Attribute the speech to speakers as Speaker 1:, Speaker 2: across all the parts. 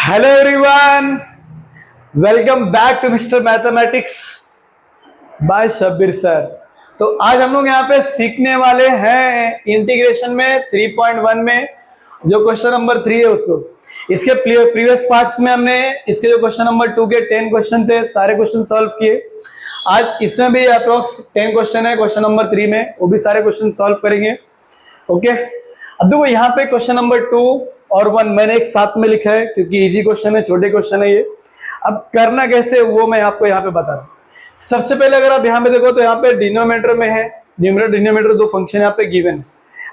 Speaker 1: Hello everyone, welcome back to mister mathematics by Shabbir sir. तो आज हम लोग यहाँ पे सीखने वाले हैं इंटीग्रेशन में 3.1 में जो क्वेश्चन नंबर 3 है उसको। इसके प्रीवियस पार्ट्स में हमने इसके जो क्वेश्चन नंबर 2 के 10 क्वेश्चन थे सारे क्वेश्चन सॉल्व किए। आज इसमें भी अप्रोक्स 10 क्वेश्चन है क्वेश्चन नंबर 3 में, वो भी सारे क्वेश्चन सॉल्व करेंगे। ओके, अब देखो यहाँ पे क्वेश्चन नंबर 2 और 1 मैंने एक साथ में लिखा है क्योंकि इजी क्वेश्चन है, छोटे क्वेश्चन है ये। अब करना कैसे वो मैं आपको यहाँ पे बता रहा हूँ। सबसे पहले अगर आप यहाँ पे देखो तो यहाँ पे डिनोमिनेटर में है, न्यूमरेटर डिनोमिनेटर दो फंक्शन यहाँ पे गिवन है।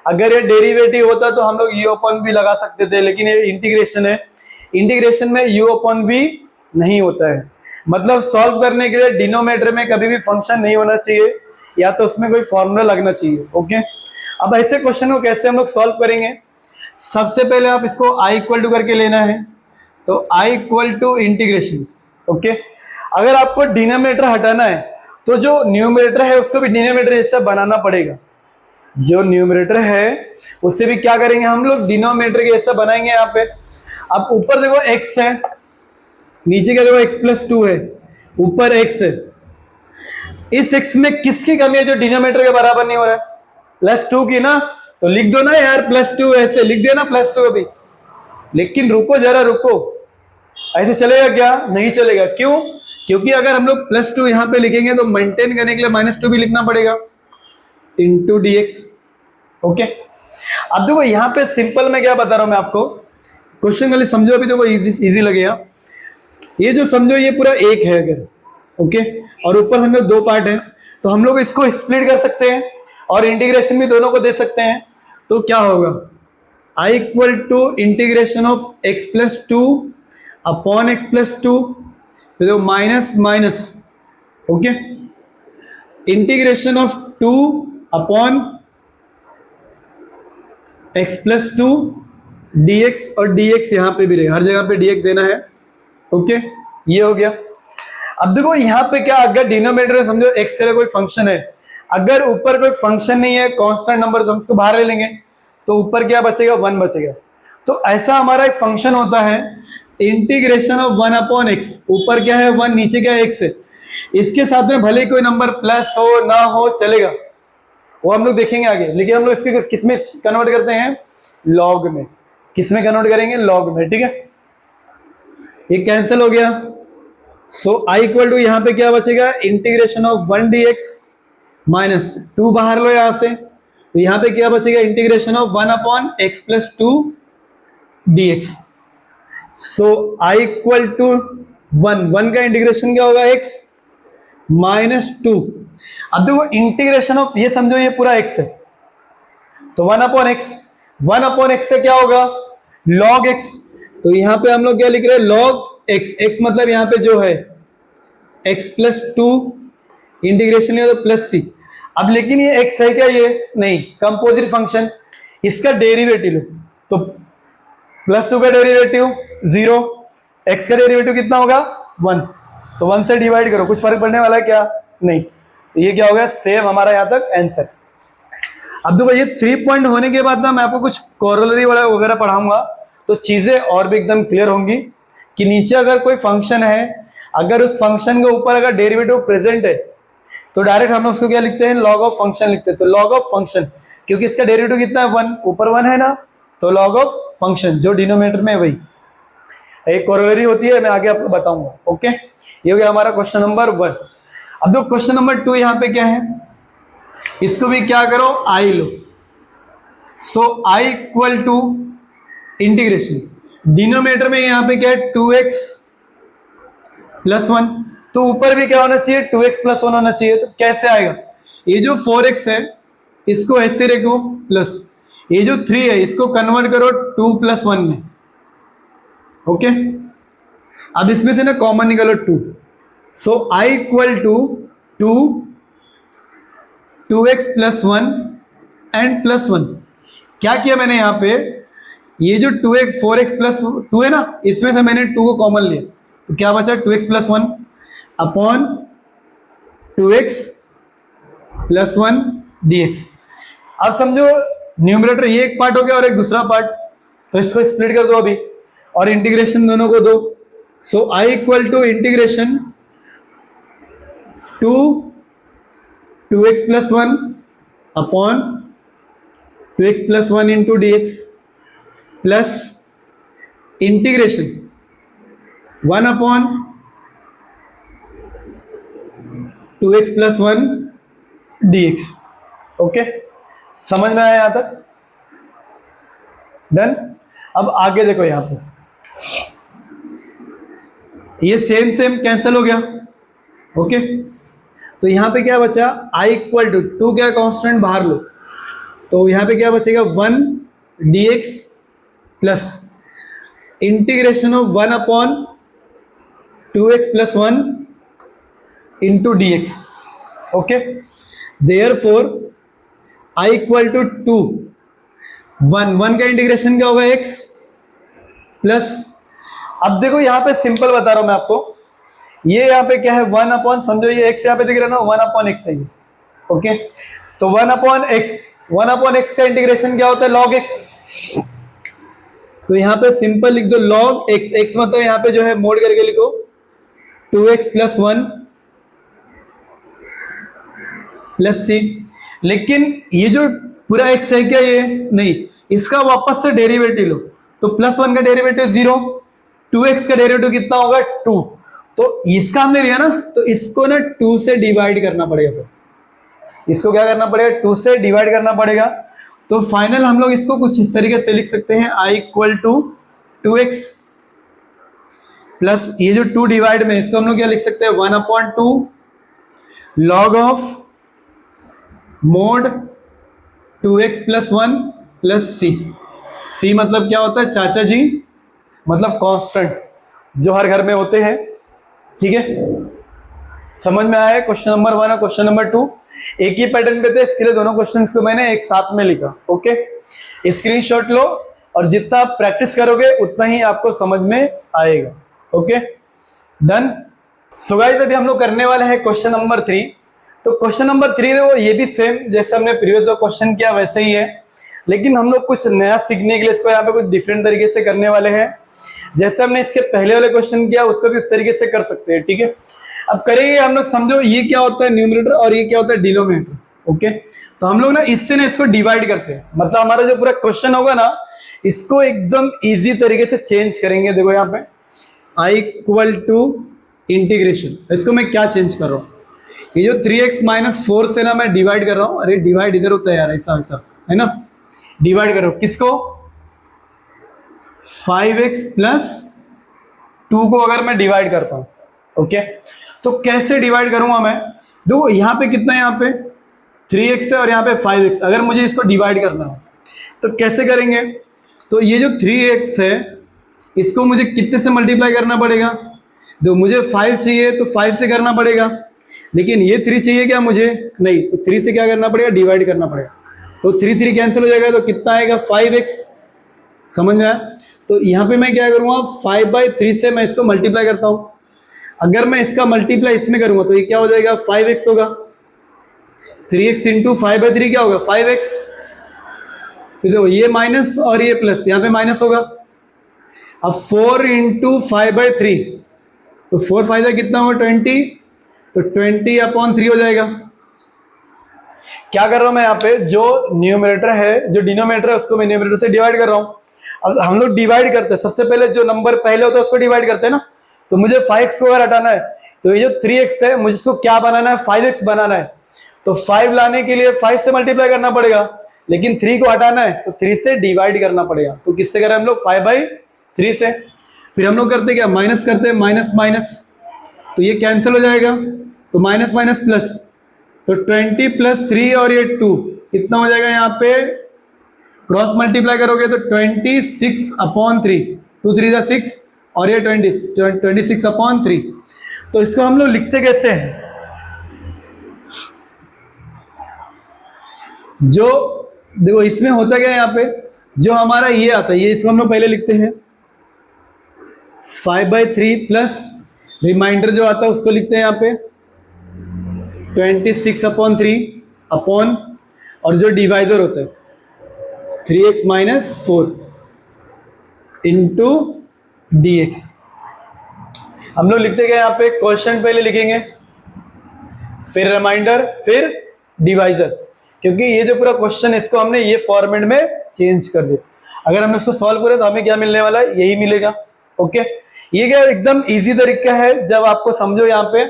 Speaker 1: अगर ये डेरिवेटिव होता तो हम लोग यू अपॉन भी लगा सकते थे, लेकिन ये इंटीग्रेशन है, इंटीग्रेशन में यू अपॉन भी नहीं होता है। मतलब सॉल्व करने के लिए डिनोमिनेटर में कभी भी फंक्शन नहीं होना चाहिए, या तो उसमें कोई फॉर्मूला लगना चाहिए। ओके, अब ऐसे क्वेश्चन को कैसे हम लोग सॉल्व करेंगे। सबसे पहले आप इसको i इक्वल टू करके लेना है, तो i equal to integration. Okay, अगर आपको डिनोमिनेटर हटाना है तो जो न्यूमरेटर है उसको भी डिनोमिनेटर जैसा बनाना पड़ेगा। जो न्यूमरेटर है उससे भी क्या करेंगे हम लोग, डिनोमिनेटर के जैसा बनाएंगे। यहाँ पे अब ऊपर देखो x है, नीचे क्या देखो x प्लस 2 है, ऊपर x है। इस x में किसकी कमी है जो डिनोमिनेटर के बराबर नहीं हो रहा है? प्लस 2 की ना, तो लिख दो ना यार प्लस 2, ऐसे लिख देना प्लस 2 अभी। लेकिन रुको जरा रुको, ऐसे चलेगा क्या? नहीं चलेगा। क्यों? क्योंकि अगर हम लोग प्लस 2 यहां पे लिखेंगे तो मेंटेन करने के लिए माइनस 2 भी लिखना पड़ेगा इंटू dx। ओके, अब देखो यहां पे सिंपल में क्या बता रहा हूं मैं आपको, क्वेश्चन खाली समझो अभी, देखो इजी लगेगा। ये जो समझो ये पूरा एक है अगर, ओके, और ऊपर समझो दो पार्ट है, तो हम लोग इसको स्प्लिट कर सकते हैं और इंटीग्रेशन भी दोनों को दे सकते हैं। तो क्या होगा, i equal to integration of x plus 2 upon x plus 2, तो minus minus, okay, integration of 2 upon x plus 2 dx, और dx यहां पे भी रहेगा, हर जगह पे dx देना है। ओके, ये हो गया। अब देखो यहां पे क्या, अगर डिनोमिनेटर में समझो x से कोई फंक्शन है, अगर ऊपर कोई फंक्शन नहीं है, कांस्टेंट नंबर, तो हम उसको बाहर ले लेंगे, तो ऊपर क्या बचेगा, 1 बचेगा। तो ऐसा हमारा एक फंक्शन होता है इंटीग्रेशन ऑफ 1 अपॉन x। ऊपर क्या है 1, नीचे क्या है x है। इसके साथ में भले कोई नंबर प्लस हो ना हो चलेगा, वो हम लोग देखेंगे आगे, लेकिन हम लोग इसके किस में कन्वर्ट करते हैं, लॉग में। किस में कन्वर्ट करेंगे, लॉग में। ठीक है, ये कैंसिल हो गया। सो i इक्वल टू यहां पे क्या बचेगा, इंटीग्रेशन ऑफ 1 dx माइनस 2 बाहर लो यहां से, तो यहां पे क्या बचेगा, integration of 1 upon x plus 2 dx। So i equal to 1 का इंटीग्रेशन क्या होगा, x माइनस 2। अब देखो इंटीग्रेशन ऑफ, ये समझो ये पूरा x है, तो 1 अपॉन x, 1 अपॉन x से क्या होगा, log x। तो यहां पे हम लोग क्या लिख रहे हैं, log x। x मतलब यहां पे जो है x प्लस 2, इंटीग्रेशन है तो प्लस c। अब लेकिन ये x है क्या, ये नहीं, कंपोजिट फंक्शन, इसका डेरिवेटिव लो, तो प्लस 2 का डेरिवेटिव 0, x का डेरिवेटिव कितना होगा, 1, तो 1 से डिवाइड करो, कुछ फर्क पड़ने वाला है क्या, नहीं। तो ये क्या हो गया, सेम हमारा यहां तक आंसर। अब देखो ये 3 पॉइंट होने के बाद ना मैं आपको कुछ कोरोलरी वाला वगैरह पढ़ाऊंगा, तो चीजें और भी एकदम क्लियर होंगी कि नीचे अगर कोई फंक्शन है, अगर उस फंक्शन के ऊपर अगर डेरिवेटिव प्रेजेंट है, तो डायरेक्ट हम उसको क्या लिखते हैं, लॉग ऑफ फंक्शन लिखते हैं। तो लॉग ऑफ फंक्शन, क्योंकि इसका डेरिवेटिव कितना है, 1, ऊपर 1 है ना, तो लॉग ऑफ फंक्शन जो डिनोमिनेटर में है वही एक कोरोलरी होती है, मैं आगे आपको बताऊंगा। ओके, ये हो गया हमारा क्वेश्चन नंबर 1। अब दो क्वेश्चन नंबर 2 यहाँ पे क्या है, इसको भी क्या करो, i लो। So i equal to integration, denominator में यहाँ पे क्या है, 2x प्लस 1, तो ऊपर भी क्या होना चाहिए, 2x प्लस 1 होना चाहिए। तो कैसे आएगा, ये जो 4x है इसको ऐसे रखो प्लस, ये जो 3 है इसको कन्वर्ट करो 2 प्लस 1 में। ओके, अब इसमें से ना कॉमन निकालो 2। So i equal to 2x plus 1 and plus 1। क्या किया मैंने यहाँ पे, ये जो 2x 4x प्लस 2 है ना, इसमें से मैंने 2 को कॉमन लिया, तो क्या बचा, 2x plus 1 upon 2x plus 1 dx। अब समझो न्यूमरेटर ये एक पार्ट हो गया और एक दूसरा पार्ट, तो इसको स्प्लिट कर दो अभी। और इंटीग्रेशन दोनों को दो। So I equal to integration 2x plus 1 upon 2x plus 1 into d x plus integration 1 upon 2x plus 1 dx। Okay, समझ में आया यहां तक? डन। अब आगे देखो, यहां पे ये सेम सेम कैंसिल हो गया। ओके, तो यहां पे क्या बचा? i इक्वल टू 2 क्या कांस्टेंट बाहर लो, तो यहां पे क्या बचेगा? 1 dx plus integration of 1 upon 2x plus 1 into d x. Okay, therefore i equal to 2, 1 का इंटीग्रेशन क्या होगा? x प्लस, अब देखो यहां पे सिंपल बता रहा हूं मैं आपको, ये यहां पे क्या है? 1 अपॉन, समझो ये x यहां पे दिख रहा है ना, 1 अपॉन x है ये। ओके, तो 1 अपॉन x का इंटीग्रेशन क्या होता है? log x। तो यहां पे सिंपल लिख दो log x मतलब यहां पे जो है मोड करके लिखो 2x प्लस 1 प्लस c। लेकिन ये जो पूरा x है क्या? ये नहीं, इसका वापस से डेरिवेटिव लो, तो प्लस 1 का डेरिवेटिव 0, 2x का डेरिवेटिव कितना होगा? 2। तो इसका हमने लिया ना, तो इसको ना 2 से डिवाइड करना पड़ेगा। फिर इसको क्या करना पड़ेगा? 2 से डिवाइड करना पड़ेगा। तो फाइनल हम लोग इसको कुछ इस तरीके से लिख सकते हैं, i equal to 2x plus ये जो 2 डिवाइड में, इसको हम लोग क्या लिख सकते हैं? 1 upon 2 log of mode 2x plus 1 plus c मतलब क्या होता है? चाचा जी, मतलब कांस्टेंट जो हर घर में होते हैं। ठीक है, समझ में आया? क्वेश्चन नंबर 1 और क्वेश्चन नंबर 2 एक ही पैटर्न पे थे, इसके लिए दोनों क्वेश्चंस को मैंने एक साथ में लिखा। ओके, स्क्रीनशॉट लो और जितना आप प्रैक्टिस करोगे उतना ही आपको समझ में आएगा। Okay, done. सो गाइस, अभी हम लोग करने वाले हैं क्वेश्चन नंबर 3। तो क्वेश्चन नंबर 3 वो ये भी सेम जैसे हमने प्रीवियस क्वेश्चन किया वैसे ही है, लेकिन हम लोग कुछ नया सीखने के लिए इसको यहाँ पे कुछ डिफरेंट तरीके से करने वाले हैं। जैसे हमने इसके पहले वाले क्वेश्चन किया उसको भी इस तरीके से कर सकते हैं। ठीक है, अब करेंगे हम लोग, समझो ये क्या होता है न्यूमरेटर और ये क्या होता है डिनोमिनेटर। ओके, तो हम लोग ना इससे ना इसको डिवाइड करते हैं, मतलब हमारा जो पूरा क्वेश्चन होगा ना इसको एकदम इजी तरीके से चेंज करेंगे। देखो यहाँ पे i इक्वल टू इंटीग्रेशन, इसको मैं क्या चेंज कर रहा हूँ? ये जो 3x माइनस 4 से ना मैं डिवाइड कर रहा हूँ। अरे डिवाइड इधर होता है यार, ऐसा ऐसा है ना, डिवाइड कर रहा हूँ किसको? 5x प्लस 2 को अगर मैं डिवाइड करता हूँ। ओके, तो कैसे डिवाइड करूंगा मैं? देखो यहाँ पे कितना है? यहाँ पे 3x है और यहाँ पे 5x। अगर मुझे इसको डिवाइड करना हो तो कैसे करेंगे? तो ये जो 3x है इसको मुझे कितने से मल्टीप्लाई करना पड़ेगा? देखो मुझे 5 चाहिए तो 5 से करना पड़ेगा, लेकिन ये 3 चाहिए क्या मुझे? नहीं, तो 3 से क्या करना पड़ेगा? डिवाइड करना पड़ेगा। तो 3 कैंसिल हो जाएगा, तो कितना आएगा? 5x। समझ में आया? तो यहाँ पे मैं क्या करूँगा? 5/3 से मैं इसको मल्टीप्लाई करता हूँ। अगर मैं इसका मल्टीप्लाई इसमें करूँगा तो ये क्या हो जाएगा? 5x होगा। 3x इंटू 5/3 क्या होगा? 5x। फिर देखो ये माइनस और ये प्लस, यहाँ पे माइनस होगा। अब 4 इंटू 5/3, तो 4 फायदा कितना होगा? 20, तो 20/3 हो जाएगा। क्या कर रहा हूं मैं यहाँ पे? जो न्यूमरेटर है, जो डिनोमिनेटर है उसको मैं न्यूमरेटर से डिवाइड कर रहा हूँ। अब हम लोग डिवाइड करते हैं, सबसे पहले जो नंबर पहले होता है उसको डिवाइड करते हैं ना। तो मुझे 5x को अगर हटाना है तो ये जो 3x है मुझे इसको क्या बनाना है? 5x बनाना है। तो 5 लाने के लिए 5 से मल्टीप्लाई करना पड़ेगा, लेकिन 3 को हटाना है तो 3 से डिवाइड करना पड़ेगा। तो किससे करें हम लोग? 5/3 से। फिर हम लोग करते क्या? माइनस करते हैं, माइनस माइनस, तो ये कैंसिल हो जाएगा, तो माइनस माइनस प्लस, तो 20 प्लस 3 और ये 2 कितना हो जाएगा? यहाँ पे क्रॉस मल्टीप्लाई करोगे तो 26/3, 2 3 6 और ये 26/3। तो इसको हम लोग लिखते कैसे हैं? जो देखो इसमें होता क्या है, यहाँ पे जो हमारा ये आता है, ये इसको हम लोग पहले लिखते हैं 5/3 प्लस रिमाइंडर जो आता है उसको लिखते हैं यहाँ पे 26/3 अपॉन, और जो डिवाइजर होता है 3x माइनस 4 इंटू dx। हम लोग लिखते गए यहाँ पे क्वेश्चन पहले लिखेंगे, फिर रिमाइंडर, फिर डिवाइजर, क्योंकि ये जो पूरा क्वेश्चन है इसको हमने ये फॉर्मेट में चेंज कर दिया। अगर हम इसको सॉल्व करें तो हमें क्या मिलने वाला है, यही मिलेगा। ओके, ये क्या एकदम इजी तरीका है। जब आपको समझो यहाँ पे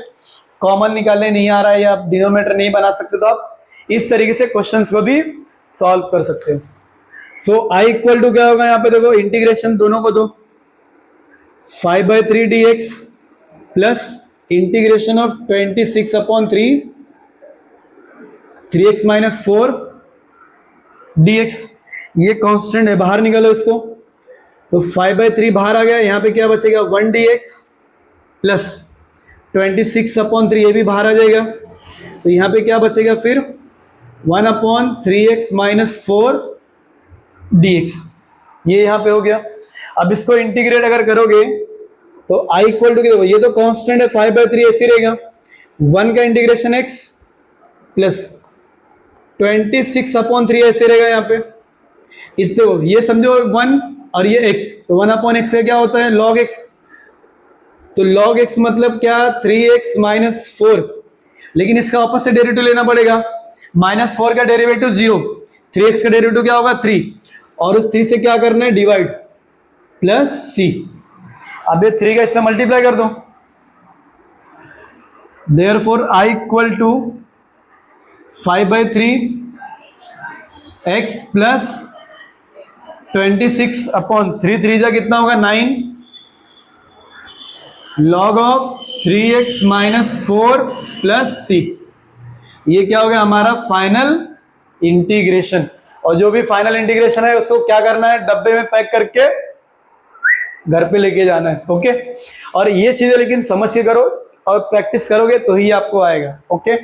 Speaker 1: कॉमन निकालने नहीं आ रहा है या आप डिनोमिनेटर नहीं बना सकते तो आप इस तरीके से क्वेश्चंस को भी सॉल्व कर सकते हो। सो आई इक्वल टू क्या होगा यहाँ पे, देखो इंटीग्रेशन दोनों को दो, 5/3 dx plus integration of 26/3 3x minus 4 dx। ये कांस्टेंट है, बाहर निकालो इसको, तो 5/3 बाहर आ गया, यहाँ पे क्या बचेगा 1 dx प्लस 26/3 ये भी बाहर आ जाएगा, तो यहाँ पे क्या बचेगा फिर 1/3x माइनस 4 dx। ये यहाँ पे हो गया। अब इसको इंटीग्रेट अगर करोगे तो i इक्वल टू, देखो ये तो कांस्टेंट है 5/3 ऐसे रहेगा, 1 का इंटीग्रेशन x प्लस 26/3 ऐसे रहेगा यहाँ पे। इस देखो ये समझो 1 और ये x, तो 1/x का क्या होता है log x, तो log x मतलब क्या 3x माइनस 4, लेकिन इसका ऑपोजिट डेरिवेटिव लेना पड़ेगा, -4 का डेरिवेटिव 0, 3x का डेरिवेटिव क्या होगा 3, और उस 3 से क्या करना है डिवाइड, प्लस c। अब ये 3 का इससे मल्टीप्लाई कर दो, therefore i equal to 5/3 x plus 26/3, 3 जा कितना होगा 9 log of 3x minus 4 plus c। ये क्या हो गया हमारा फाइनल इंटीग्रेशन। और जो भी फाइनल इंटीग्रेशन है उसको क्या करना है, डब्बे में पैक करके घर पे लेके जाना है। ओके, और ये चीजें लेकिन समझ के करो और प्रैक्टिस करोगे तो ही आपको आएगा। ओके,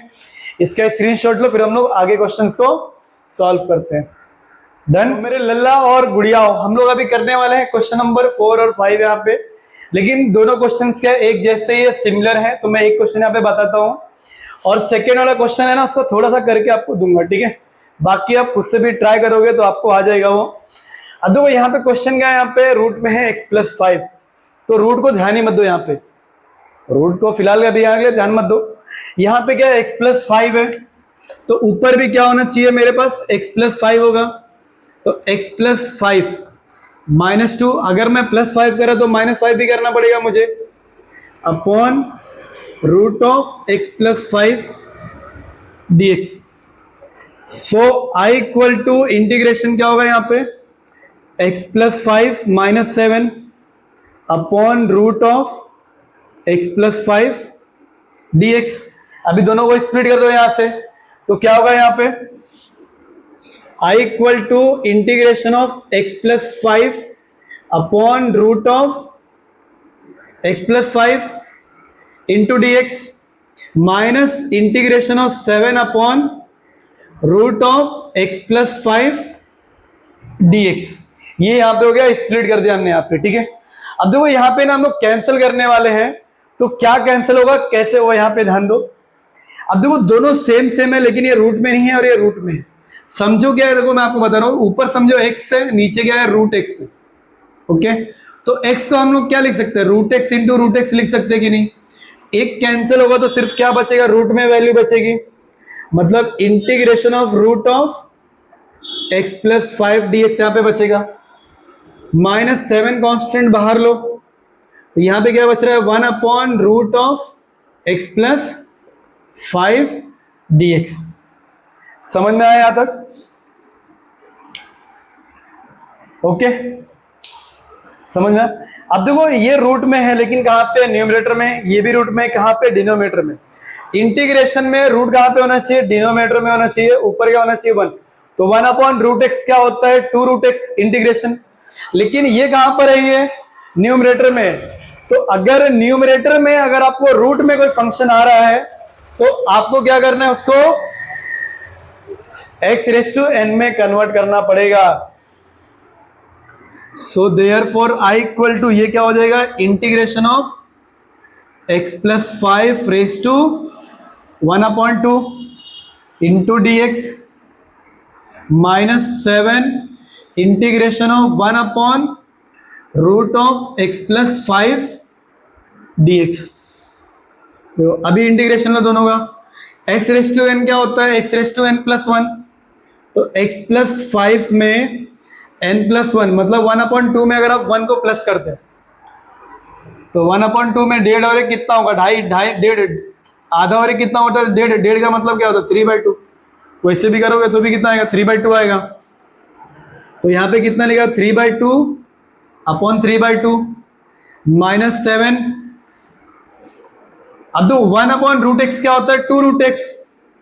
Speaker 1: इसका स्क्रीनशॉट लो, फिर हम लोग आगे क्वेश्चंस को सॉल्व करते हैं। डन। मेरे लल्ला और गुड़ियाओ, हम लोग अभी करने वाले हैं क्वेश्चन नंबर 4 और 5 यहाँ पे, लेकिन दोनों क्वेश्चंस क्या एक जैसे ही सिमिलर है, तो मैं एक क्वेश्चन यहाँ पे बताता हूँ और सेकेंड वाला क्वेश्चन है ना उसको थोड़ा सा करके आपको दूंगा, ठीक है। बाकी आप खुद से भी ट्राई करोगे तो आपको आ जाएगा वो। अब देखो यहाँ पे क्वेश्चन क्या है, यहाँ पे रूट में है x+5, तो रूट को ध्यान ही मत दो, यहाँ पे रूट को फिलहाल अभी आगे ध्यान मत दो। यहाँ पे क्या है x+5 है, तो ऊपर भी क्या होना चाहिए मेरे पास x+5 होगा, तो x+5 -2, अगर मैं +5 करा तो -5 भी करना पड़ेगा मुझे, upon root of x+5 dx। So i equal to integration क्या होगा यहाँ पे x+5 -7 upon root of x+5 dx। अभी दोनों को स्प्लिट कर दो यहां से, तो क्या होगा यहाँ पे i equal to integration of x+5 upon root of x+5 into dx minus integration of 7 upon root of x+5 dx। ये यहां पे हो गया, स्प्लिट कर दिया हमने यहाँ पे, ठीक है। अब देखो यहाँ पे ना हम लोग कैंसिल करने वाले हैं, तो क्या कैंसिल होगा कैसे होगा यहाँ पे ध्यान दो। अब देखो दोनों सेम सेम है, लेकिन ये रूट में नहीं है और ये रूट में है। समझो क्या है, देखो मैं आपको बता रहा हूँ, ऊपर समझो x है, नीचे क्या है रूट x है। ओके, तो x को हम लोग क्या लिख सकते हैं, root x into root x लिख सकते हैं कि नहीं। एक कैंसिल होगा तो सिर्फ क्या बचेगा, रूट में वैल्यू बचेगी, मतलब integration of root of x+5 dx यहाँ पे बचेगा, -7 कांस्टेंट बाहर लो, तो यहाँ पे क्या बच रहा है 1 upon root of x+5 dx। समझ में आया यहां तक? ओके, समझ में। अब देखो ये रूट में है, लेकिन कहां पे न्यूमरेटर में, ये भी रूट में, कहां पे डिनोमिनेटर में। इंटीग्रेशन में रूट कहां पे होना चाहिए, डिनोमिनेटर में होना चाहिए, ऊपर क्या होना चाहिए 1, तो 1 अपॉन रूट एक्स क्या होता है 2 रूट एक्स इंटीग्रेशन, लेकिन ये कहां पर है, ये न्यूमरेटर में। तो अगर न्यूमरेटर में अगर आपको रूट में कोई फंक्शन आ रहा है तो आपको क्या करना है, उसको x⁻n में कन्वर्ट करना पड़ेगा। So therefore i equal to ये क्या हो जाएगा, integration of x+5 raise to 1/2 into dx -7 integration of 1/√x root of x plus 5 dx। तो अभी इंटीग्रेशन लो दोनों का। x रेस टू एन क्या होता है, x raise to n plus 1, तो x प्लस 5 में n प्लस 1 मतलब 1/2 में अगर आप 1 को प्लस करते हैं तो 1/2 में 1.5 और 1 कितना होगा, 1.5 आधा और 1 कितना होता है, 1.5 का मतलब क्या होता है 3/2। वैसे भी करोगे तो भी कितना आएगा 3/2 आएगा। तो यहाँ पे कितना लिखा 3/2 अपॉन 3/2 -7। अब तो 1/√x क्या होता है 2√x,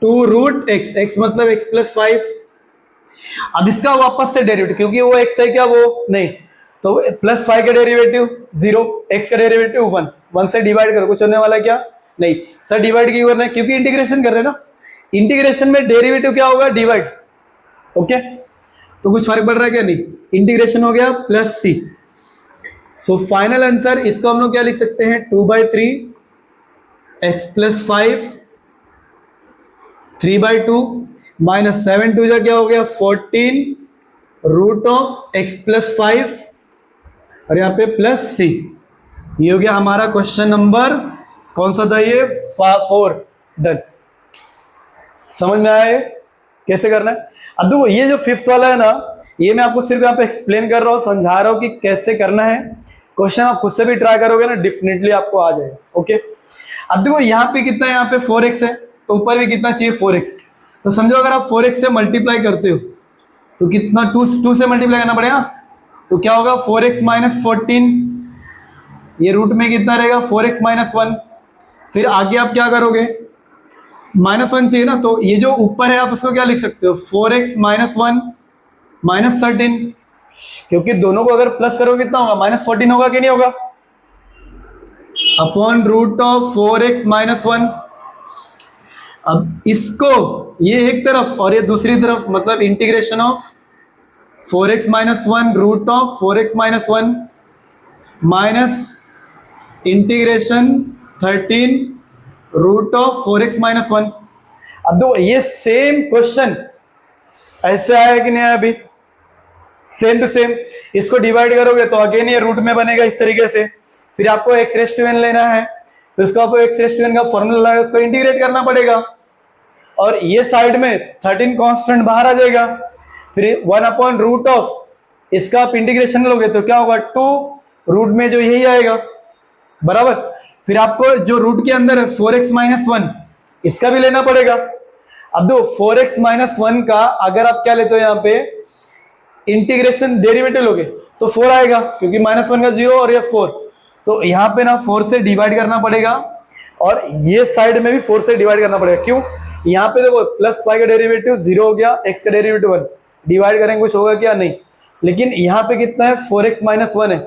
Speaker 1: 2√x, x मतलब x प्लस 5। अब इसका वापस से डेरिवेटिव, क्योंकि वो x है क्या वो नहीं, तो प्लस 5 का डेरिवेटिव 0, x का डेरिवेटिव 1, 1 से डिवाइड करो, कुछ होने वाला क्या नहीं। सर डिवाइड क्यों करना है, क्योंकि इंटीग्रेशन कर रहे हैं ना, इंटीग्रेशन में डेरिवेटिव क्या होगा डिवाइड। ओके, तो कुछ फर्क पड़ रहा है क्या नहीं, इंटीग्रेशन हो गया plus c। So final answer इसको हम लोग क्या लिख सकते हैं 2/3 x प्लस 5 3/2 -7 2 क्या हो गया 14 रूट ऑफ x प्लस 5 और यहाँ पे प्लस c। ये हो गया हमारा क्वेश्चन नंबर कौन सा था ये 4। डन, समझ में आया ये कैसे करना है। अब देखो ये जो 5th वाला है ना, ये मैं आपको सिर्फ यहाँ पे एक्सप्लेन कर रहा हूँ, समझा रहा हूँ कि कैसे करना है। क्वेश्चन आप खुद से भी ट्राई करोगे ना डेफिनेटली आपको आ जाएगा। ओके, अब देखो यहाँ पे कितना है, यहाँ पे 4x है तो ऊपर भी कितना चाहिए 4x। तो समझो अगर आप 4x से मल्टीप्लाई करते हो तो कितना 2 से मल्टीप्लाई करना पड़ेगा, तो क्या होगा 4x माइनस 14, ये रूट में कितना रहेगा 4x माइनस 1। फिर आगे आप क्या करोगे -1 चाहिए ना, तो ये जो ऊपर है आप उसको क्या लिख सकते हो 4x माइनस 1 माइनस 13, क्योंकि दोनों को अगर प्लस करोगे कितना होगा -14 होगा कि नहीं होगा, upon root of 4x minus 1। अब इसको ये एक तरफ और ये दूसरी तरफ, मतलब integration of 4x minus 1 root of 4x minus 1 minus integration 13 root of 4x minus 1। अब दो ये सेम क्वेश्चन ऐसे आया कि नहीं आया, अभी सेम टू सेम। इसको डिवाइड करोगे तो अगेन ये रूट में बनेगा इस तरीके से। फिर आपको x रेस टू n लेना है, तो इसको आपको x रेस टू n का फॉर्मूला है उसको इंटीग्रेट करना पड़ेगा, और ये साइड में 13 कांस्टेंट बाहर आ जाएगा। फिर 1/रूट ऑफ इसका आप इंटीग्रेशन लोगे तो क्या होगा 2 रूट में जो यही आएगा बराबर। फिर आपको जो रूट के अंदर है 4x माइनस 1 इसका भी लेना पड़ेगा। अब दो 4x माइनस 1 का अगर आप क्या लेते हो यहाँ पे इंटीग्रेशन डेरिवेटिव लोगे तो 4 आएगा, क्योंकि -1 का 0 और ये 4, तो यहाँ पे ना 4 से डिवाइड करना पड़ेगा, और ये साइड में भी 4 से डिवाइड करना पड़ेगा। क्यों, यहाँ पे देखो प्लस 5 का डेरिवेटिव 0 हो गया, x का डेरिवेटिव 1, डिवाइड करेंगे कुछ होगा क्या नहीं, लेकिन यहाँ पे कितना है 4x माइनस 1 है,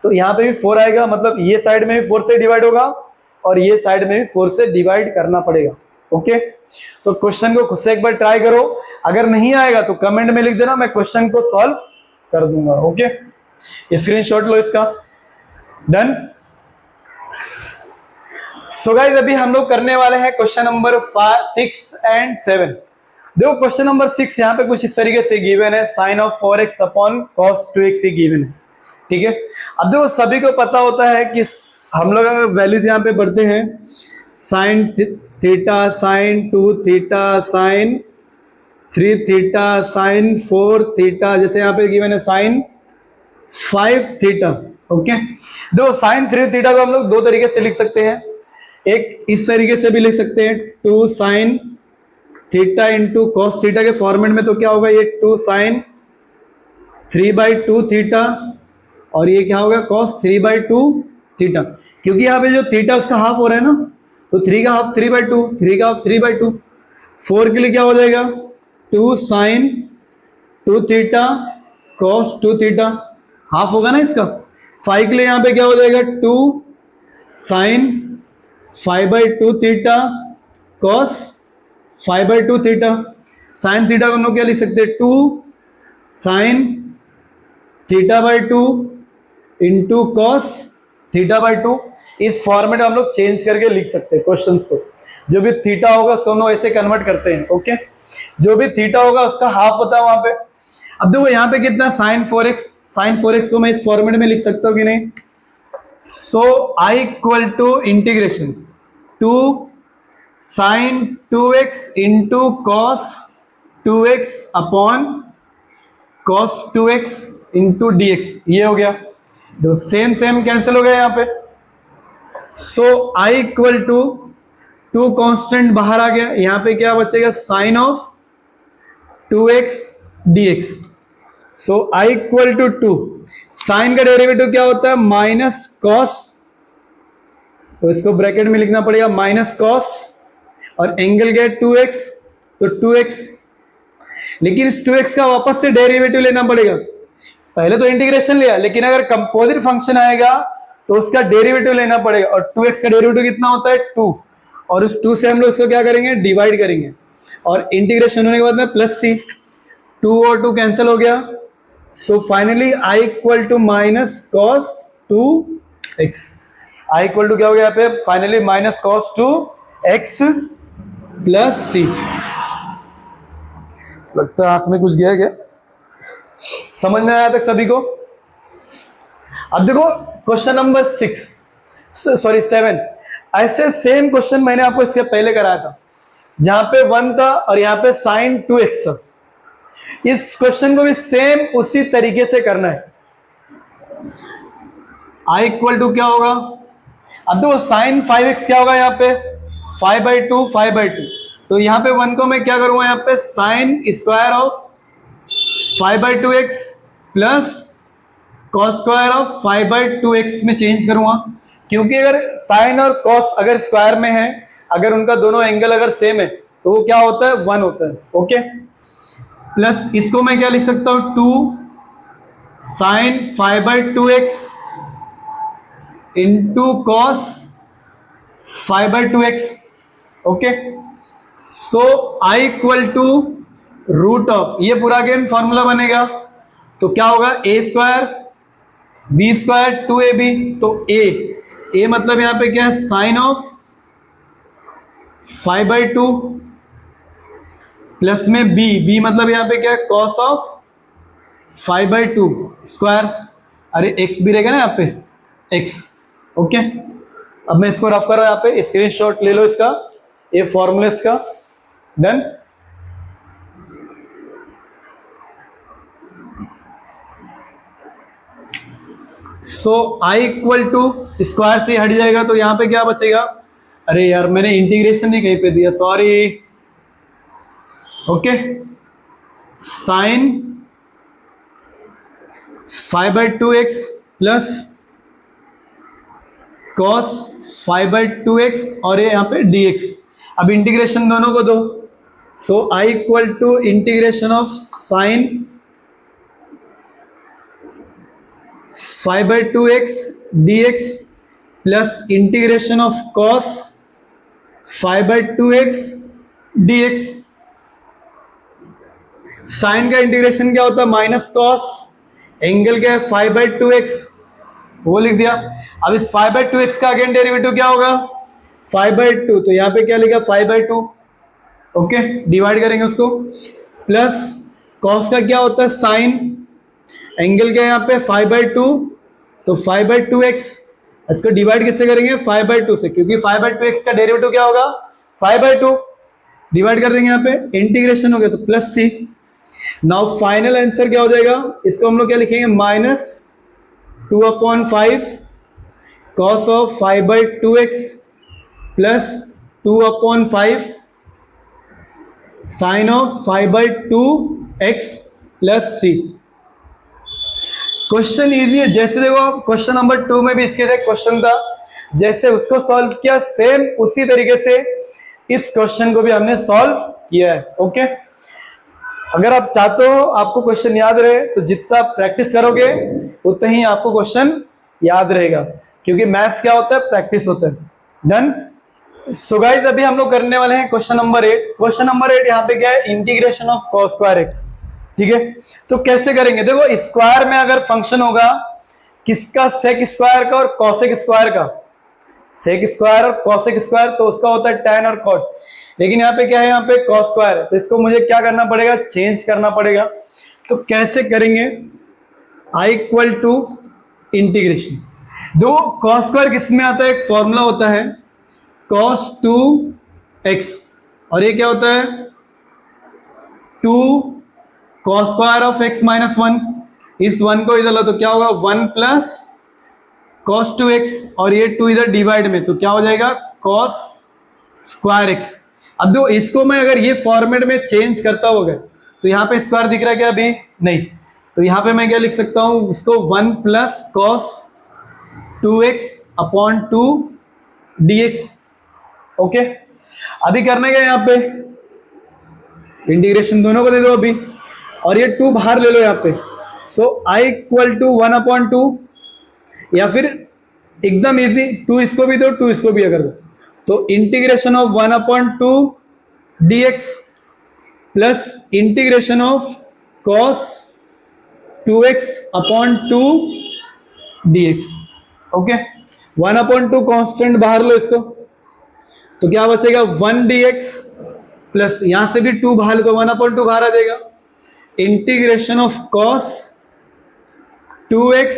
Speaker 1: तो यहाँ पे भी 4 आएगा, मतलब ये साइड में भी 4 से डिवाइड होगा और ये साइड में भी 4 से डिवाइड करना पड़ेगा। ओके, तो क्वेश्चन को खुद से एक बार ट्राई करो, अगर नहीं आएगा तो कमेंट में लिख देना, मैं क्वेश्चन को सॉल्व कर दूंगा। ओके, स्क्रीनशॉट लो इसका। डन। सो गाइस अभी हम लोग करने वाले हैं क्वेश्चन नंबर 6 एंड 7। देखो क्वेश्चन नंबर 6 यहाँ पे कुछ इस तरीके से गिवन है, sine of 4x upon cos 2x ही गिवन है। ठीक है, अब देखो सभी को पता होता है कि हम लोग वैल्यूज यहाँ पे पढ़ते हैं sine theta, sine 2 theta, sine 3 theta, sine 4 theta, जैसे यहाँ पे गिवन है साइन 5 थीटा। ओके, देखो साइन 3 थीटा को हम लोग दो तरीके से लिख सकते हैं, एक इस तरीके से भी लिख सकते हैं 2 sine theta into cos theta के फॉर्मेट में, तो क्या होगा ये 2 साइन 3/2 थीटा, और ये क्या होगा cos 3/2 थीटा, क्योंकि यहाँ पे जो थीटा उसका हाफ हो रहा है ना, तो 3 का हाफ 3/2, 3 का हाफ 3/2। 4 के लिए क्या हो जाएगा 2 sine 2 theta cos 2 theta, half होगा ना इसका। 5 के लिए यहाँ पे क्या हो जाएगा 2 sine 5/2 theta cos 5/2 theta. Sine theta को हम लोग क्या लिख सकते हैं 2 साइन θ/2 इंटू कॉस θ/2। इस फॉर्मेट में हम लोग चेंज करके लिख सकते हैं क्वेश्चंस को। जो भी थीटा होगा उसको हम लोग ऐसे कन्वर्ट करते हैं। ओके, जो भी थीटा होगा उसका हाफ होता है वहां पे। अब देखो यहाँ पे कितना साइन 4x, साइन 4x को मैं इस फॉर्मेट में लिख सकता हूँ कि नहीं? So I equal to integration 2 sine 2x into cos 2x upon cos 2x into dx, ये हो गया। दो सेम सेम कैंसिल हो गया यहाँ पे। So I equal to 2 constant बाहर आ गया, यहाँ पे क्या बचेगा? Sine of 2x dx। So I equal to 2, sine का डेरिवेटिव क्या होता है? माइनस कॉस, तो इसको ब्रैकेट में लिखना पड़ेगा माइनस कॉस, और एंगल क्या है? 2x, तो 2x। लेकिन इस 2x का वापस से डेरिवेटिव लेना पड़ेगा। पहले तो इंटीग्रेशन लिया, लेकिन अगर कंपोजिट फंक्शन आएगा तो उसका डेरिवेटिव लेना पड़ेगा, और 2x का डेरिवेटिव कितना होता है? 2, और उस 2 से हम लोग इसको क्या करेंगे? डिवाइड करेंगे, और इंटीग्रेशन होने के बाद में प्लस c, 2 और 2 कैंसिल हो गया। So finally I equal to minus cos 2x, I equal to क्या हो गया यहाँ पे? Finally minus cos 2x plus c। लगता है आंख में कुछ गया क्या? समझ में आया तक सभी को? अब देखो क्वेश्चन नंबर 7, ऐसे सेम क्वेश्चन मैंने आपको इसके पहले कराया था, जहां पे 1 था और यहाँ पे साइन 2x था। इस क्वेश्चन को भी सेम उसी तरीके से करना है। I इक्वल टू क्या होगा? अब देखो साइन 5x क्या होगा यहाँ पे? 5/2, 5/2। तो यहाँ पे 1 को मैं क्या करूंगा? यहाँ पे sine square of 5/2x plus cos square of 5/2x में चेंज करूंगा, क्योंकि अगर साइन और कॉस अगर स्क्वायर में है, अगर उनका दोनों एंगल अगर सेम है, तो वो क्या होता है? 1 होता है। ओके, प्लस इसको मैं क्या लिख सकता हूं? 2 sine 5/2x into cos 5/2x। ओके, so I equal to root of, ये पूरा अगेन फॉर्मूला बनेगा, तो क्या होगा? a square b square 2ab, तो a मतलब यहां पे क्या है? साइन ऑफ 5/2 प्लस में b मतलब यहां पे क्या है? Cos of 5/2 square. अरे x भी रहेगा ना यहाँ पे, x। ओके, अब मैं इसको रफ कर रहा हूं, यहाँ पे स्क्रीनशॉट ले लो इसका, ये फॉर्मूला इसका। Done. So I equal to square से हट जाएगा, तो यहां पे क्या बचेगा? अरे यार मैंने इंटीग्रेशन नहीं कहीं पे दिया, sorry. Okay, sine 5/2x plus cos 5/2x, और ये यहाँ पे dx। अब इंटीग्रेशन दोनों को दो, so I equal to integration of sine 5/2x dx plus integration of cos 5/2x dx। Sine का इंटीग्रेशन क्या होता है? माइनस कॉस, एंगल क्या है? 5/2x, वो लिख दिया। अब इस 5/2x का अगेन डेरिवेटिव क्या होगा? 5/2, तो यहाँ पे क्या लिखा? 5/2। ओके, डिवाइड करेंगे उसको, प्लस कॉस का क्या होता है? साइन, एंगल क्या है यहाँ पे? 5/2, तो 5/2x। इसको डिवाइड किससे करेंगे? 5/2 से, क्योंकि 5/2x का डेरिवेटिव क्या होगा? 5/2। डिवाइड कर देंगे यहाँ पे, इंटीग्रेशन हो गया, तो plus c। Now final answer क्या हो जाएगा? इसको हम लोग क्या लिखेंगे? Minus 2/5 cos of 5/2x plus 2/5 sine of 5/2x plus c। Question easy है। जैसे देखो क्वेश्चन नंबर 2 में भी इसके लिए क्वेश्चन था, जैसे उसको सॉल्व किया, सेम उसी तरीके से इस क्वेश्चन को भी हमने सॉल्व किया है। ओके, अगर आप चाहते हो आपको क्वेश्चन याद रहे, तो जितना प्रैक्टिस करोगे उतना ही आपको क्वेश्चन याद रहेगा, क्योंकि मैथ्स क्या होता है? प्रैक्टिस होता है। डन। सो गाइस, अभी हम लोग करने वाले हैं क्वेश्चन नंबर 8। क्वेश्चन नंबर 8 यहाँ पे क्या है? Integration of cos square x। ठीक है, तो कैसे करेंगे? देखो स्क्वायर में अगर फंक्शन होगा किसका? सेक स्क्वायर का और कॉसेक स्क्वायर का। सेक स्क्वायर और कॉसेक स्क्वायर, तो उसका होता है tan और cot। लेकिन यहाँ पे क्या है? यहाँ पे cos स्क्वायर है, तो इसको मुझे क्या करना पड़ेगा? चेंज करना पड़ेगा। तो कैसे करेंगे, आई इक्वल टू इंटीग्रेशन, दो कॉस स्क्वायर किस में आता है, एक फॉर्मूला होता है कॉस 2x, और ये क्या होता है 2 cos square of x minus 1, इस 1 को इधर लो तो क्या होगा 1 प्लस कॉस 2x, और ये 2 इधर डिवाइड में तो क्या हो जाएगा कॉस स्क्वायर x। अब दो इसको मैं अगर ये फॉर्मेट में चेंज करता होगा तो यहाँ पे स्क्वायर दिख रहा है क्या, अभी नहीं, तो यहाँ पे मैं क्या लिख सकता हूँ इसको 1 plus cos 2x upon 2 dx। Okay, अभी करने का यहाँ पे इंटीग्रेशन दोनों को दे दो अभी, और ये 2 बाहर ले लो यहाँ पे, सो आई इक्वल टू 1 अपॉन 2, या फिर एकदम इजी 2 इसको भी दो 2 इसको भी अगर दो, तो integration of 1 upon 2 dx plus integration of cos 2x upon 2 dx। Okay, 1 upon 2 constant बाहर लो इसको, तो क्या बचेगा 1 dx प्लस यहां से भी 2 बाहर लो तो 1 अपॉन 2 बाहर आ जाएगा, integration of cos 2x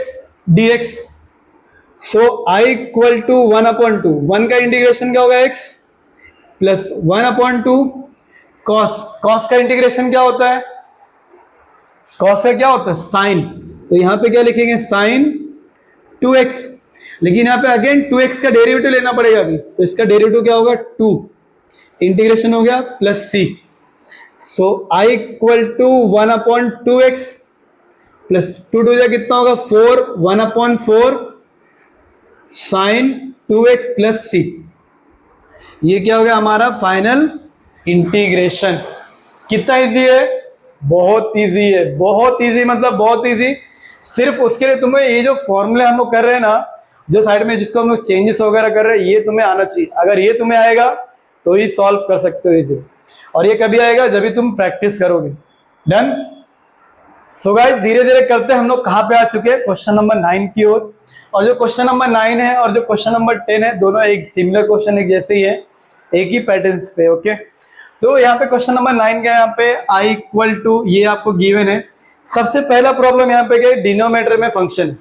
Speaker 1: dx। So I equal to 1 upon 2, 1 का इंटीग्रेशन क्या होगा x प्लस 1 अपॉन 2 कॉस का इंटीग्रेशन क्या होता है, कॉस का क्या होता है साइन, तो यहां पे क्या लिखेंगे साइन 2x, लेकिन यहां पे अगेन 2x का डेरिवेटिव लेना पड़ेगा अभी, तो इसका डेरिवेटिव क्या होगा 2, इंटीग्रेशन हो गया plus c, so I equal to 1 upon 2x plus 2 2 कितना होगा 4, 1 upon 4 sign 2x plus c, ये क्या हो गया हमारा फाइनल इंटीग्रेशन। कितना इजी है, बहुत इजी है, बहुत इजी मतलब बहुत इजी। सिर्फ उसके लिए तुम्हें ये जो फॉर्मूले हम लोग कर रहे हैं ना, जो साइड में जिसको हम लोग चेंजेस वगैरह कर रहे हैं, ये तुम्हें आना चाहिए। अगर ये तुम्हें आएगा तो ही सॉल्व कर सकते हो इजी, और ये कभी आएगा जब भी तुम प्रैक्टिस करोगे। डन। सो गाइस धीरे धीरे करते हम लोग कहाँ पे आ चुके हैं, क्वेश्चन नंबर 9 की ओर। और जो क्वेश्चन नंबर 9 है और जो क्वेश्चन नंबर 10 है, दोनों एक सिमिलर क्वेश्चन एक जैसे ही है, एक ही पैटर्न्स पे। ओके, तो यहाँ पे क्वेश्चन नंबर 9 का यहाँ पे आई इक्वल टू ये आपको गिवन है। सबसे पहला प्रॉब्लम यहाँ पे क्या है, डिनोमिनेटर में फंक्शन,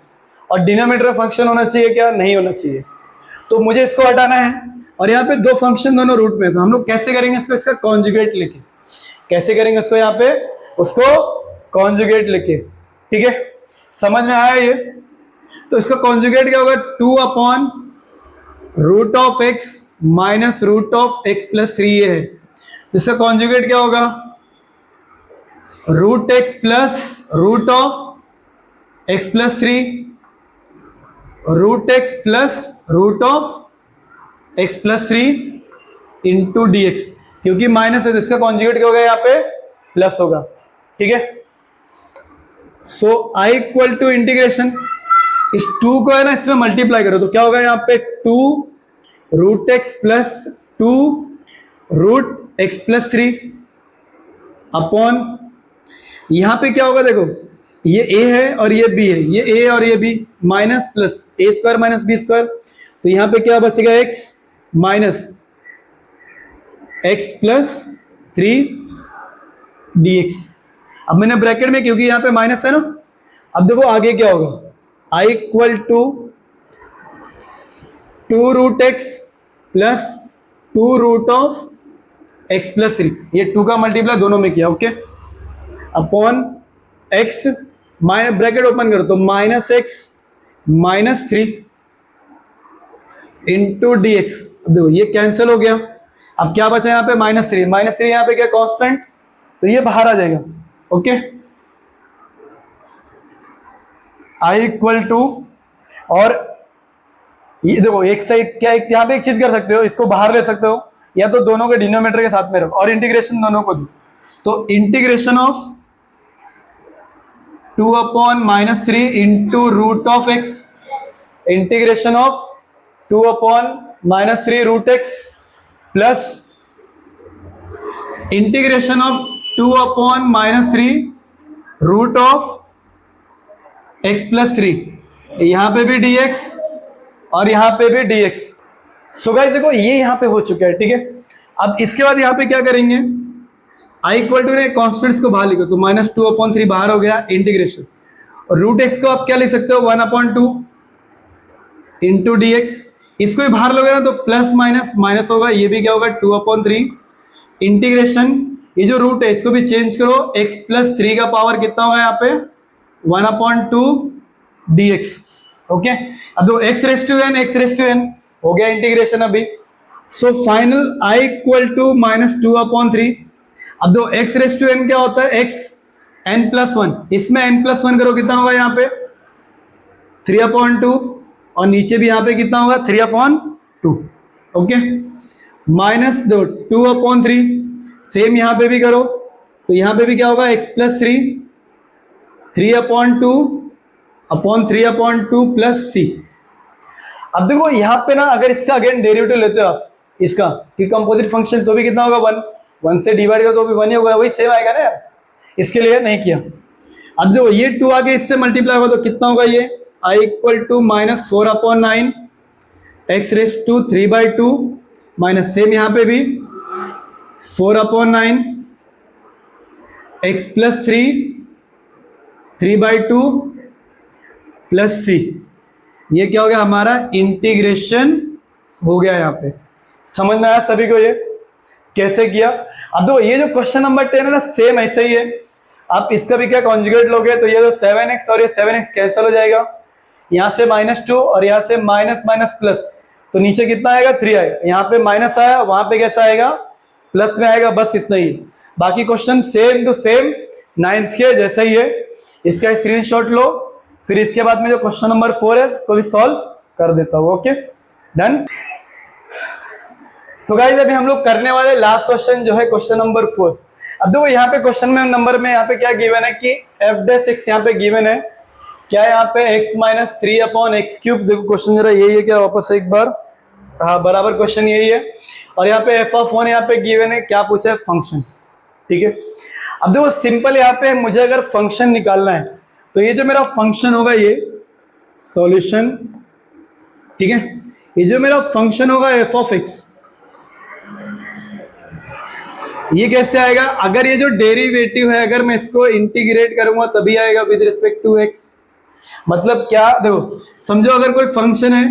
Speaker 1: और डिनोमिनेटर में फंक्शन होना चाहिए क्या, नहीं होना चाहिए, तो मुझे इसको हटाना है। और यहाँ पे दो फंक्शन दोनों रूट में, तो हम लोग कैसे करेंगे इसको, इसका कॉन्जुगेट लेके कैसे करेंगे उसको, यहाँ पे उसको कॉन्जुगेट लेके। ठीक है, समझ में आया ये। तो इसका कॉन्जुगेट क्या होगा, 2 अपॉन root of x minus root of x plus 3 ये है। इसका कॉन्जुगेट क्या होगा, root x plus root of x plus 3, root x plus root of x plus 3 into d x, क्योंकि माइनस है तो इसका कॉन्जुगेट क्या होगा, यहाँ पे प्लस होगा। ठीक है, सो आई इक्वल टू इंटीग्रेशन, इस 2 को है ना इसमें मल्टीप्लाई करो तो क्या होगा, यहाँ पे 2 root x plus 2 root x plus 3 upon, यहां पे क्या होगा देखो, ये a है और ये b है, ये a और ये b, minus plus a square minus b square, तो यहां पे क्या बचेगा x minus x plus 3 dx। अब मैंने ब्रैकेट में, क्योंकि यहां पे माइनस है ना, अब देखो आगे क्या होगा, i equal to 2 root x plus 2 root of x plus 3, ये 2 का मल्टीप्लाई दोनों में किया। Okay, upon x minus bracket open करो तो minus x minus 3 into d x. देखो ये कैंसिल हो गया, अब क्या बचा यहाँ पे -3, -3 यहाँ पे क्या कांस्टेंट, तो ये बाहर आ जाएगा। ओके, आई इक्वल टू, और ये देखो एक साइड क्या, यहाँ पे एक चीज कर सकते हो, इसको बाहर ले सकते हो, या तो दोनों के डिनोमिनेटर के साथ में रखो और इंटीग्रेशन दोनों को दो, तो integration of 2 upon -3 into root of x, integration of 2 upon -3 root x plus integration of 2 upon -3 root of x plus 3, यहां पे भी dx और यहां पे भी dx। सो गाइस देखो ये यहां पे हो चुका है। ठीक है, अब इसके बाद यहां पे क्या करेंगे, आई इक्वल टू कॉन्स्टेंट्स को बाहर लिखो तो -2/3 बाहर हो गया इंटीग्रेशन, और रूट एक्स को आप क्या लिख सकते हो 1/2 इंटू डी एक्स, इसको भी बाहर लोगे ना तो प्लस माइनस माइनस होगा, ये भी क्या होगा 2/3 इंटीग्रेशन, ये जो रूट है इसको भी चेंज करो, x + 3 का पावर कितना होगा यहाँ पे 1/2 dx। ओके, अब तो x⁻n हो गया इंटीग्रेशन अभी। So final i equal to -2/3। अब दो x⁻n क्या होता है x n+1, इसमें n+1 करो कितना होगा यहाँ पे 3/2, और नीचे भी यहाँ पे कितना होगा 3/2। ओके, माइनस दो 2/3, सेम यहाँ पे भी करो तो यहाँ पे भी क्या होगा x + 3 3/2 प्लस c। अब देखो यहाँ पे ना अगर इसका अगेन डेरिवेटिव लेते हो आप इसका कि कंपोजिट फंक्शन, तो भी कितना होगा 1 से डिवाइड करो तो भी 1 ही होगा, वही सेम आएगा ना यार, इसके लिए नहीं किया। अब देखो ये 2 आगे इससे मल्टीप्लाई होगा तो कितना होगा ये i equal to -4/9 x⁻³ minus same यहाँ पे भी 4/9 x + 3/2 प्लस c। ये क्या हो गया हमारा इंटीग्रेशन हो गया। यहाँ पे समझ में आया सभी को ये कैसे किया। अब देखो ये जो क्वेश्चन नंबर 10 है ना सेम ऐसे ही है, आप इसका भी क्या कॉन्जुगेट लोगे तो ये जो 7x और ये 7x कैंसिल हो जाएगा, यहाँ से -2 और यहाँ से माइनस माइनस प्लस, तो नीचे कितना आएगा 3 आएगा, यहाँ पे माइनस आया वहां पे कैसा आएगा प्लस में आएगा, बस इतना ही। बाकी question same to same 9th के जैसा ही है, इसका स्क्रीनशॉट लो, फिर इसके बाद में जो क्वेश्चन नंबर 4 है उसको भी सॉल्व कर देता हूँ। Okay done. सो गाइस अभी हम लोग करने वाले लास्ट क्वेश्चन जो है क्वेश्चन नंबर 4। अब देखो यहाँ पे क्वेश्चन में नंबर में यहाँ पे क्या गिवन है कि f' यहाँ पे गिवन है क्या, यहाँ पे x - 3/x³। देखो क्वेश्चन जरा यही है क्या, वापस एक बार, हाँ बराबर क्वेश्चन यही है। और यहाँ पे f(1) यहाँ पे गिवन है, क्या पूछा है फंक्शन, ठीक है। अब देखो सिंपल यहाँ पे मुझे अगर फंक्शन निकालना है तो ये जो मेरा फंक्शन होगा ये सॉल्यूशन, ठीक है, ये जो मेरा फंक्शन होगा f(x), ये कैसे आएगा, अगर ये जो डेरिवेटिव है अगर मैं इसको इंटीग्रेट करूंगा तभी आएगा विद रिस्पेक्ट टू x। मतलब क्या, देखो समझो अगर कोई फंक्शन है,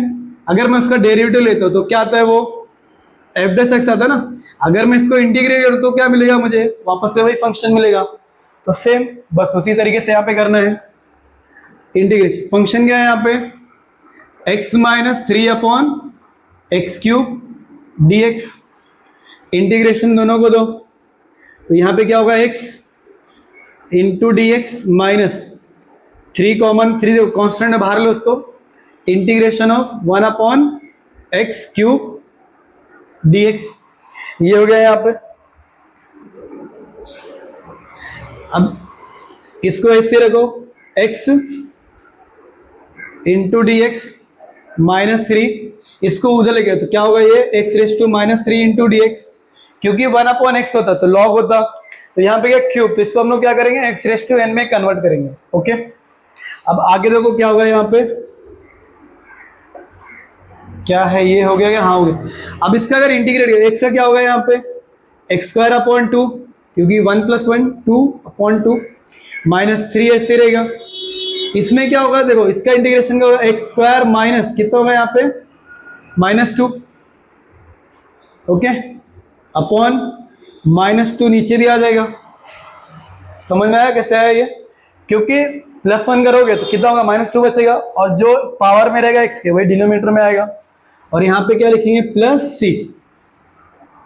Speaker 1: अगर मैं उसका डेरिवेटिव लेता हूं तो क्या आता है वो f' आता है ना, अगर मैं इसको इंटीग्रेट करूं तो क्या मिलेगा मुझे, वापस से वही फंक्शन मिलेगा। तो सेम बस उसी तरीके से यहाँ पे करना है इंटीग्रेशन। फंक्शन क्या है यहाँ पे x - 3/x³ dx, इंटीग्रेशन दोनों को दो तो यहाँ पे क्या होगा x into d x minus 3 common, 3 constant बाहर लो उसको, इंटीग्रेशन ऑफ 1/x³ dx, ये हो गया यहाँ पे। अब इसको ऐसे रखो x इंटू डी एक्स -3, इसको उधर लेके तो क्या होगा ये x⁻³ इंटू डी एक्स, क्योंकि 1/x होता तो log होता, तो यहाँ पे क्या क्यूब, तो इसको हम लोग क्या करेंगे x⁻n में कन्वर्ट करेंगे। ओके अब आगे देखो क्या होगा यहाँ पे, क्या है ये हो गया क्या, हाँ हो गया। अब इसका अगर इंटीग्रेट x का क्या होगा यहाँ पे x²/2, क्योंकि 1 + 1 2/2 -3 ऐसे रहेगा। इसमें क्या होगा देखो इसका इंटीग्रेशन का होगा x² माइनस कितना होगा यहाँ पे -2, ओके अपॉन -2 नीचे भी आ जाएगा। समझ में आया कैसे आया ये, क्योंकि +1 करोगे तो कितना होगा -2 बचेगा, और जो पावर में रहेगा x के वही डिनोमिनेटर में आएगा, और यहाँ पे क्या लिखेंगे +c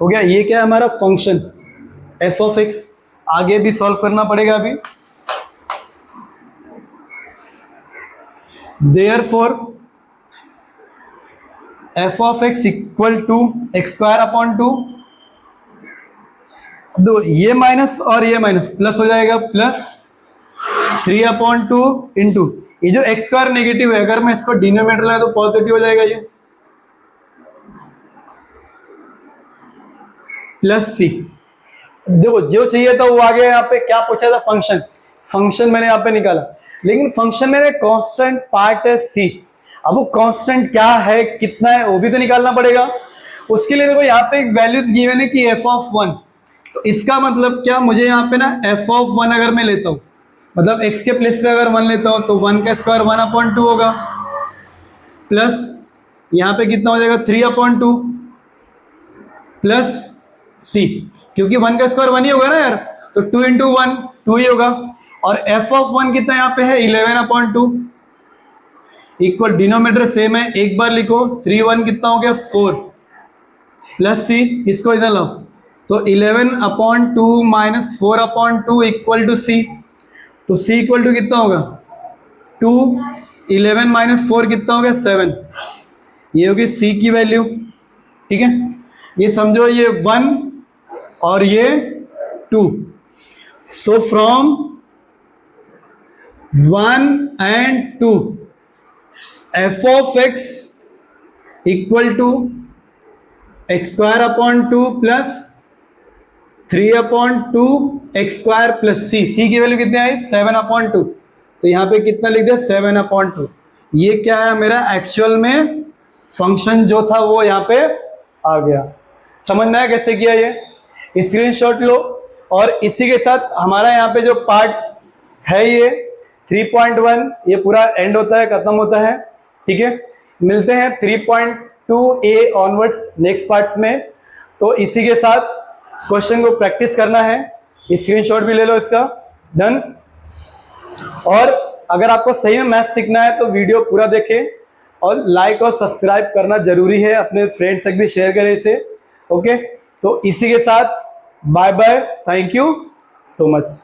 Speaker 1: हो गया। ये क्या है हमारा फंक्शन f(x), आगे भी सॉल्व करना पड़ेगा अभी। Therefore f(x) equal to x²/2, दो ये माइनस और ये माइनस प्लस हो जाएगा +3/2 इंटू ये जो x² नेगेटिव है, अगर मैं इसको डिनोमिनेटर लाए तो पॉजिटिव हो जाएगा ये +c। देखो जो चाहिए था वो आ गया। यहाँ पे क्या पूछा था फंक्शन, फंक्शन मैंने यहाँ पे निकाला, लेकिन फंक्शन में कांस्टेंट पार्ट है c। अब वो कांस्टेंट क्या है कितना है वो भी तो निकालना पड़ेगा। उसके लिए देखो यहाँ पे एक वैल्यूज गिवन है कि f(1), तो इसका मतलब क्या, मुझे यहाँ पे ना f(1) अगर मैं लेता हूँ, मतलब x के प्लेस पे अगर 1 लेता हूँ तो 1 का स्क्वायर 1/2 होगा, प्लस यहाँ पे कितना हो जाएगा 3/2 प्लस c, क्योंकि 1 का स्क्वायर 1 ही होगा ना यार, तो 2 × 1 2 ही होगा। और f(1) कितना यहाँ पे है 11/2 इक्वल, डिनोमिनेटर सेम है, एक बार लिखो, 3 1 कितना हो गया 4 प्लस c, इसको इधर लाओ, तो 11/2 माइनस 4/2 इक्वल टू c, तो c इक्वल टू कितना होगा 2, 11 माइनस 4 कितना हो गया 7, ये होगी c की वैल्यू। ठीक है, ये समझो ये 1 और ये 2, so from 1 and 2 f(x) equal to x²/2 plus 3/2 x² plus c की वैल्यू कितनी आई 7/2, तो यहाँ पे कितना लिख दिया 7/2। ये क्या है मेरा एक्चुअल में फंक्शन जो था वो यहाँ पे आ गया। समझ में आया कैसे किया, ये स्क्रीनशॉट लो। और इसी के साथ हमारा यहाँ पे जो पार्ट है ये 3.1 ये पूरा एंड होता है, खत्म होता है। ठीक है, मिलते हैं 3.2a ऑनवर्ड्स नेक्स्ट पार्ट्स में। तो इसी के साथ क्वेश्चन को प्रैक्टिस करना है, स्क्रीनशॉट भी ले लो इसका, डन। और अगर आपको सही में मैथ सीखना है तो वीडियो पूरा देखें और लाइक और सब्सक्राइब करना जरूरी है, अपने फ्रेंड्स तक भी शेयर करें इसे। ओके, तो इसी के साथ bye bye, thank you so much.